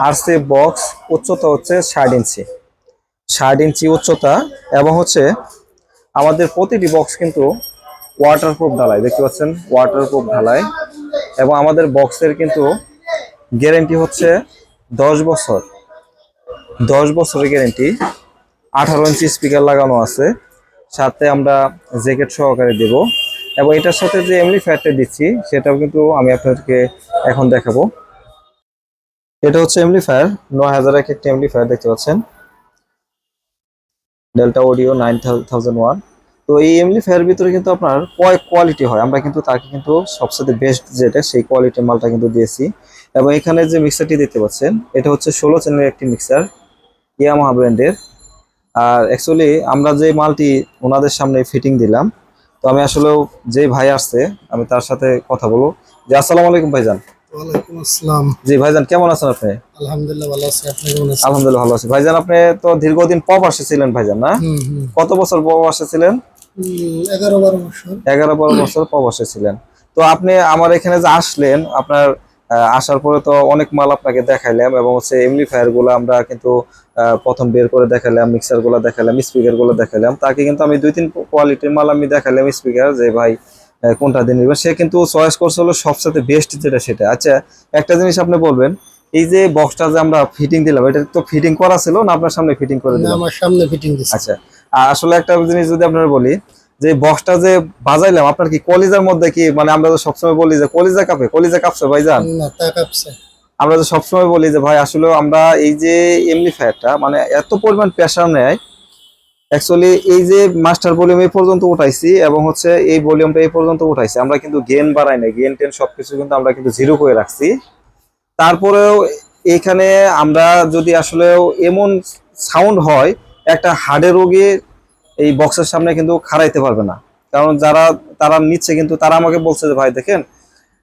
RC box উচ্চতা হচ্ছে 60 ইঞ্চি, 60 ইঞ্চি উচ্চতা। এবং হচ্ছে আমাদের প্রতিটি বক্স কিন্তু ওয়াটারপ্রুফ ঢালাই, দেখতে পাচ্ছেন ওয়াটারপ্রুফ ঢালাই। এবং আমাদের বক্সের কিন্তু গ্যারেন্টি হচ্ছে 10 বছর, 10 বছরের গ্যারেন্টি। 18 ইঞ্চি স্পিকার লাগানো আছে, সাথে আমরা জ্যাকেট সহকারে দেব। এবং এটার সাথে যে এমপ্লিফায়ারটা দিচ্ছি সেটাও কিন্তু আমি আপনাদেরকে এখন দেখাবো। এটা হচ্ছে এমপ্লিফায়ার 9000 এক একটা এমপ্লিফায়ার, দেখতে পাচ্ছেন ডেল্টা অডিও 9001। তো এই এমপ্লিফায়ার ভিতরে কিন্তু আপনার কয় কোয়ালিটি হয়, আমরা কিন্তু তাকে কিন্তু সবচেয়ে বেস্ট যেটা সেই কোয়ালিটির মালটা কিন্তু দিয়েছি। এবং এখানে যে মিক্সারটি দেখতে পাচ্ছেন এটা হচ্ছে 16 চ্যানেলের একটি মিক্সার, ইয়ামাহা ব্র্যান্ডের। আর অ্যাকচুয়ালি আমরা যে মালটি ওনাদের সামনে ফিটিং দিলাম, তো আমি আসলেও যে ভাই আসছে আমি তার সাথে কথা বলবো। যে আসসালামু আলাইকুম ভাইজান। ওয়ালাইকুম আসসালাম। জি ভাইজান, কেমন আছেন আপনি? আলহামদুলিল্লাহ ভালো আছি, আপনি কেমন আছেন? আলহামদুলিল্লাহ ভালো আছি ভাইজান। আপনি তো দীর্ঘদিন প্রবাসে ছিলেন ভাইজান, না? কত বছর প্রবাসে ছিলেন? 11-12 বছর। 11-12 বছর প্রবাসে ছিলেন। তো আপনি আমার এখানে যে আসলেন, আপনার আসার পরে তো অনেক মাল আপনাকে দেখাইলাম, এবং হচ্ছে এমপ্লিফায়ার গুলো আমরা কিন্তু প্রথম বের করে দেখালাম, মিক্সার গুলো দেখালাম, স্পিকার গুলো দেখালাম। তাকে কিন্তু আমি 2-3 কোয়ালিটির মাল আমি দেখালাম স্পিকার, যে ভাই কোনটা দিয়ে নিবেন। সে কিন্তু চয়েস করছে হলো সবচেয়ে বেস্ট যেটা সেটা। আচ্ছা, একটা জিনিস আপনি বলবেন, এই যে বক্সটা যে আমরা ফিটিং দিলাম, এটা তো ফিটিং করা ছিল না আপনার সামনে ফিটিং করে না, দিলাম? আমার সামনে ফিটিং দিছে। আচ্ছা, আসলে একটা জিনিস যদি আপনারা বলি, যে বক্সটা যে বাজাইলাম, আপনার কি কলিজার মধ্যে কি, মানে আমরা তো সবসময় বলি যে কলিজা কাঁপে, কলিজা কাঁপছে ভাইজান? না, তা কাঁপছে। আমরা তো সবসময় বলি যে ভাই আসলে আমরা এই যে এমপ্লিফায়ারটা মানে এত পরিমাণ প্রেসার নেয়। অ্যাকচুয়ালি এই যে মাস্টার ভলিউম এই পর্যন্ত উঠাইছি, এবং হচ্ছে এই ভলিউমটা এই পর্যন্ত উঠাইছি, আমরা কিন্তু গেন বাড়াই নাই, গেন টেন সবকিছু কিন্তু আমরা কিন্তু জিরো করে রাখছি। তারপরেও এখানে আমরা যদি আসলে এমন সাউন্ড হয়, একটা হার্টের রোগী এই বক্সের সামনে কিন্তু খাড়াইতে পারবে না। কারণ যারা তারা নিচ্ছে কিন্তু তারা আমাকে বলছে যে ভাই দেখেন,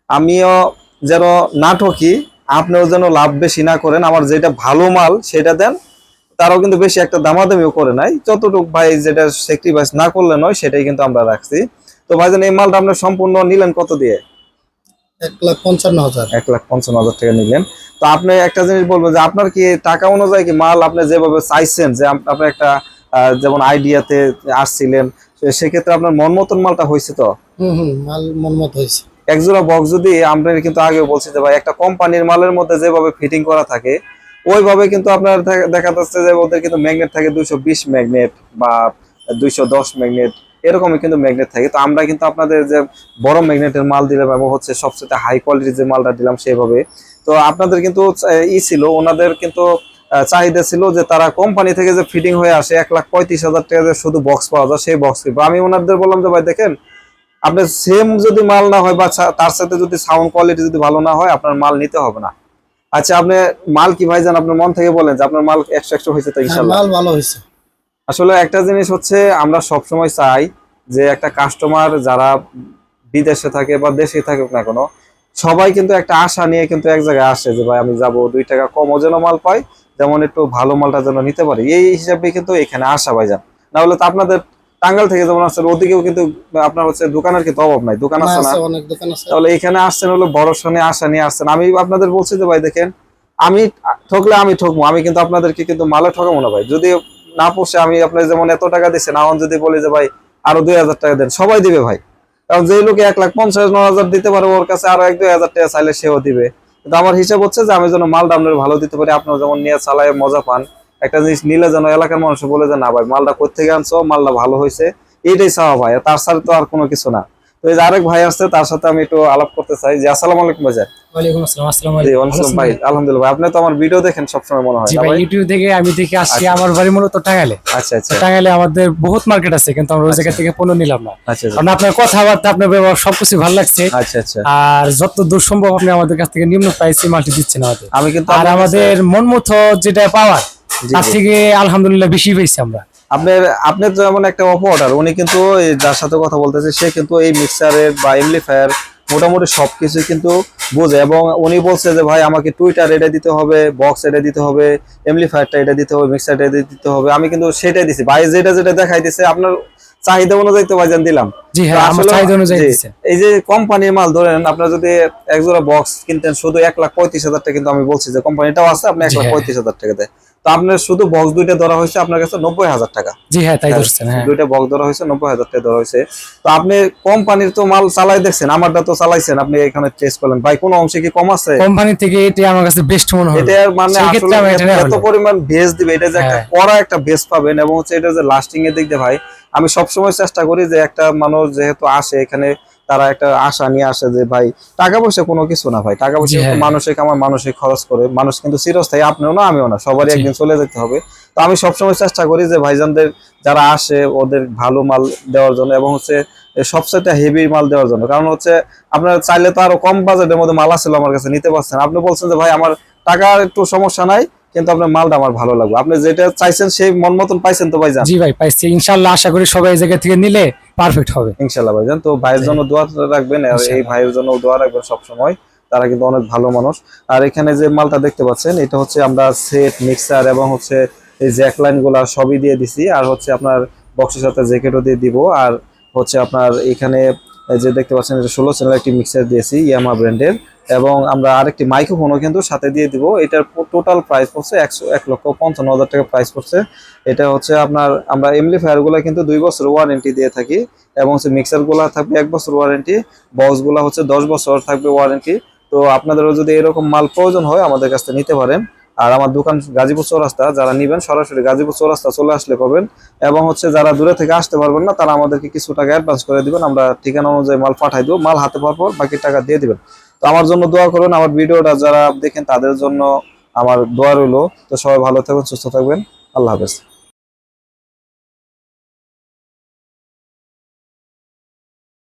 আমিও যেন না ঠকি, আপনিও যেন লাভ বেশি না করেন, আমার যেটা ভালো মাল সেটা দেন। তারাও কিন্তু বেশি একটা দামাদামিও করে নাই, যতটুকু ভাই যেটা স্যাক্রিফাইস না করলে নয় সেটাই কিন্তু আমরা রাখছি। তো ভাইজান এই মালটা আপনার সম্পূর্ণ নিলেন কত দিয়ে? 1,55,000। 1,55,000 টাকা নিলেন। তো আপনি একটা জিনিস বলবেন যে আপনার কি টাকা অনুযায়ী কি মাল আপনি যেভাবে চাইছেন, যে আপনি একটা যেমন আইডিয়াতে আসছিলেন, সেক্ষেত্রে আপনার মন মতন মালটা হয়েছে তো? মাল মনমত হয়েছে। একজোড়া বক্স যদি আমরা কিন্তু আগেও বলছি যে ভাই একটা কোম্পানির মালের মধ্যে যেভাবে ফিটিং করা থাকে ওইভাবে কিন্তু আপনার দেখা যাচ্ছে যে ওদের কিন্তু ম্যাগনেট থাকে 220 ম্যাগনেট বা 210 ম্যাগনেট, এরকমই কিন্তু ম্যাগনেট থাকে। তো আমরা কিন্তু আপনাদের যে বড় ম্যাগনেটের মাল দিলাম, এবং হচ্ছে সবচেয়ে হাই কোয়ালিটির যে মালটা দিলাম সেভাবে। তো আপনাদের কিন্তু ছিল, ওনাদের কিন্তু চাহিদা ছিল যে তারা কোম্পানি থেকে যে ফিটিং হয়ে আসে 1,35,000 টাকা যে শুধু বক্স পাওয়া যায়, সেই বক্স কিনবো। আমি ওনাদের বললাম যে ভাই দেখেন, আপনার সেম যদি মাল না হয় বা তার সাথে যদি সাউন্ড কোয়ালিটি যদি ভালো না হয়, আপনার মাল নিতে হবে না। আচ্ছা, আপনি মাল কি ভাইজান আপনার মন থেকে বলেন যে আপনার মাল 100 হয়েছে তো ইনশাআল্লাহ? মাল ভালো হয়েছে। আসলে একটা জিনিস হচ্ছে, আমরা সব সময় চাই যে একটা কাস্টমার যারা বিদেশে থাকে বা দেশে থাকুক না কেন, সবাই কিন্তু একটা আশা নিয়ে কিন্তু এক জায়গায় আসে যে ভাই আমি যাব 2 টাকা কমও যেন মাল পাই, যেমন একটু ভালো মালটা যেন নিতে পারি, এই হিসাবে কিন্তু এখানে আসা ভাইজান। না হলে তো আপনাদের টাঙ্গাইল থেকে যেমন আসছেন ওদিকেও কিন্তু আপনার হচ্ছে দোকানের কিন্তু অভাব নাই, দোকান আছে না? অনেক দোকান আছে। তাহলে এখানে আসছেন হলো বড় সনে আশা নিয়ে আসছেন। আমি আপনাদের বলছি যে ভাই দেখেন, আমি ঠকলে আমি ঠকবো, আমি কিন্তু আপনাদেরকে কিন্তু মালে ঠকাবো না ভাই। যদি না পোষে, আমি আপনার যেমন এত টাকা দিচ্ছেন, এখন যদি বলি যে ভাই আরো 2,000 টাকা দেন, সবাই দিবে ভাই। কারণ যে লোকে 1,50,000-9,000 দিতে পারে, ওর কাছে আরো 1-2,000 টাকা চাইলে সেও দিবে। কিন্তু আমার হিসাব হচ্ছে যে আমি যেন মালটা আপনার ভালো দিতে পারি, আপনার যেমন নিয়ে চালায় মজা পান। একটা জিনিস নিলে যেন এলাকার মানুষ বলে যে না ভাই মালটা কোথেকে আনছো, মালটা ভালো হয়েছে, এইটাই চাওয়া ভাই, তার সাথে তো আর কোনো কিছু না। তো এই যে আরেক ভাই আসছে, তার সাথে আমি একটু আলাপ করতে চাই। যে আসসালামু আলাইকুম ভাই। ওয়ালাইকুম আসসালাম। আসসালামু জি আলাইকুম। ওয়ালাইকুম ভাই, আলহামদুলিল্লাহ ভাই। আপনি তো আমার ভিডিও দেখেন সবসময় মনে হয় জি না ভাই, ভাই? ইউটিউব থেকে আমি দেখে আসছি। আমার বাড়ি মূলত টাঙ্গাইলে। আচ্ছা আচ্ছা টাঙ্গাইলে আমাদের বহুত মার্কেট আছে, কিন্তু আমরা ওই জায়গা থেকে পণ্য নিলাম না। আচ্ছা কারণ আপনার কথাবার্তা, আপনার ব্যবহার সবকিছু ভালো লাগছে। আচ্ছা আচ্ছা। আর যত দূর সম্ভব আপনি আমাদের কাছ থেকে নিম্ন প্রাইসে মালটি দিচ্ছেন আমাদের। আমি কিন্তু আর আমাদের মন মতো যেটা পাওয়ার, তার থেকে আলহামদুলিল্লাহ বেশি পেয়েছি আমরা। আপনার যেমন একটা অপারেটর, উনি কিন্তু যার সাথে কথা বলতেছে সে কিন্তু এই মিক্সারের বা এমপ্লিফায়ার মোটামুটি সবকিছু কিন্তু বোঝে। এবং উনি বলছে যে ভাই আমাকে টুইটার এটা দিতে হবে, বক্স এটা দিতে হবে, এমপ্লিফায়ারটা এটা দিতে হবে, মিক্সারটা এটা দিতে হবে। আমি কিন্তু সেটাই দিছি ভাই, যেটা যেটা দেখাই দিছে আপনার চাহিদা অনুযায়ী তো ভাইজান দিলাম। জি হ্যাঁ, আমার আসলে চাহিদা অনুযায়ী জি, দিচ্ছেন। এই যে কোম্পানির মাল ধরেন আপনার যদি এক জোড়া বক্স কিনতেন শুধু 1,35,000 টাকা, কিন্তু আমি বলছি যে কোম্পানিটাও আছে আপনি জি হ্যাঁ, 1,35,000 টাকা দেয়। তো আপনার শুধু বক্স দুইটা ধরা হয়েছে আপনার কাছে 90,000 টাকা। জি হ্যাঁ, তাই হ্যাঁ, ধরছেন। হ্যাঁ, দুইটা বক্স ধরা হয়েছে 90,000 টাকা ধরা হয়েছে। তো আপনি কোম্পানির তো মাল চালাই দেখছেন, আমারটা তো চালাইছেন, আপনি এখানে টেস্ট করলেন ভাই, কোনো অংশে কি কম আছে? কোম্পানি থেকে এটা আমার কাছে বেস্ট মনে হলো, এটা মানে সেই আসলে ক্ষেত্রে আমি এটা নেওয়া এত হলো। পরিমাণ বেস দিবে, এটা যে একটা হ্যাঁ, কড়া একটা বেস পাবেন, এবং হচ্ছে এটা যে লাস্টিং এর দিক দিয়ে ভাই আমি সবসময় চেষ্টা করি যে একটা মানুষ যেহেতু আসে এখানে, তারা একটা আশা নিয়ে আসে যে ভাই টাকা পয়সা কোনো কিছু না ভাই, টাকা পয়সা জি তো হ্যাঁ, মানসিক, আমার মানসিক খরচ করে মানুষ কিন্তু চিরস্থায়ী, আপনিও না আমিও না, সবারই জি একদিন চলে যেতে হবে। তো আমি সবসময় চেষ্টা করি যে ভাইজানদের যারা আসে ওদের ভালো মাল দেওয়ার জন্য, এবং হচ্ছে সবচেয়ে হেভি মাল দেওয়ার জন্য। কারণ হচ্ছে আপনার চাইলে তো আরো কম বাজেটের মধ্যে মাল আসলে আমার কাছে নিতে পারছেন, আপনি বলছেন যে ভাই আমার টাকার একটু সমস্যা নাই, কিন্তু আপনার মালটা আমার ভালো লাগবে, আপনি যেটা চাইছেন সেই মন মতন পাইছেন তো ভাইজান? জি ভাই, পাইছি ইনশাআল্লাহ। আশা করি সবাই এই জায়গা থেকে নিলে পারফেক্ট হবে ইনশাল্লাহ ভাইজান। তো ভাইয়ের জি, জন্য দোয়া রাখবেন, আর এই ইনশাআল্লাহ। ভাইয়ের জন্য দোয়া রাখবেন সব সময়, তারা কিন্তু অনেক ভালো মানুষ। আর এখানে যে মালটা দেখতে পাচ্ছেন এটা হচ্ছে আমরা সেট মিক্সার এবং হচ্ছে এই জ্যাক লাইন গুলা সবই দিয়ে দিছি, আর হচ্ছে আপনার বক্সের সাথে জ্যাকেটও দিয়ে দিব। আর হচ্ছে আপনার এখানে এই যে দেখতে পাচ্ছেন এটা 16 চ্যানেল একটি মিক্সার দিয়েছি ইয়ামা ব্র্যান্ডের, এবং আমরা আরেকটি মাইক্রোফোনও কিন্তু সাথে দিয়ে দিব। এটার টোটাল প্রাইস পড়ছে 1,55,000 টাকা প্রাইস পড়ছে। এটা হচ্ছে আপনার আমরা এমপ্লিফায়ার গুলা কিন্তু 2 বছর ওয়ারেন্টি দিয়ে থাকি, এবং হচ্ছে মিক্সার গুলা থাকবে 1 বছর ওয়ারেন্টি, বক্স গুলা হচ্ছে 10 বছর থাকবে ওয়ারেন্টি। তো আপনাদেরও যদি এরকম মাল প্রয়োজন হয় আমাদের কাছ থেকে নিতে পারেন। আর আমার দোকান গাজীপুর চৌরাস্তা, যারা নিবেন সরাসরি গাজীপুর চৌরাস্তা চলে আসলে পাবেন, এবং হচ্ছে যারা দূরে থেকে আসতে পারবেন না তারা আমাদেরকে কিছু টাকা অ্যাডভান্স করে দিবেন, আমরা ঠিকানা অনুযায়ী মাল পাঠাই দেবো, মাল হাতে পাওয়ার পর বাকি টাকা দিয়ে দিবেন। তো আমার জন্য দোয়া করবেন, আমার ভিডিওটা যারা দেখেন তাদের জন্য আমার দোয়া রইলো। তো সবাই ভালো থাকবেন, সুস্থ থাকবেন, আল্লাহ হাফেজ।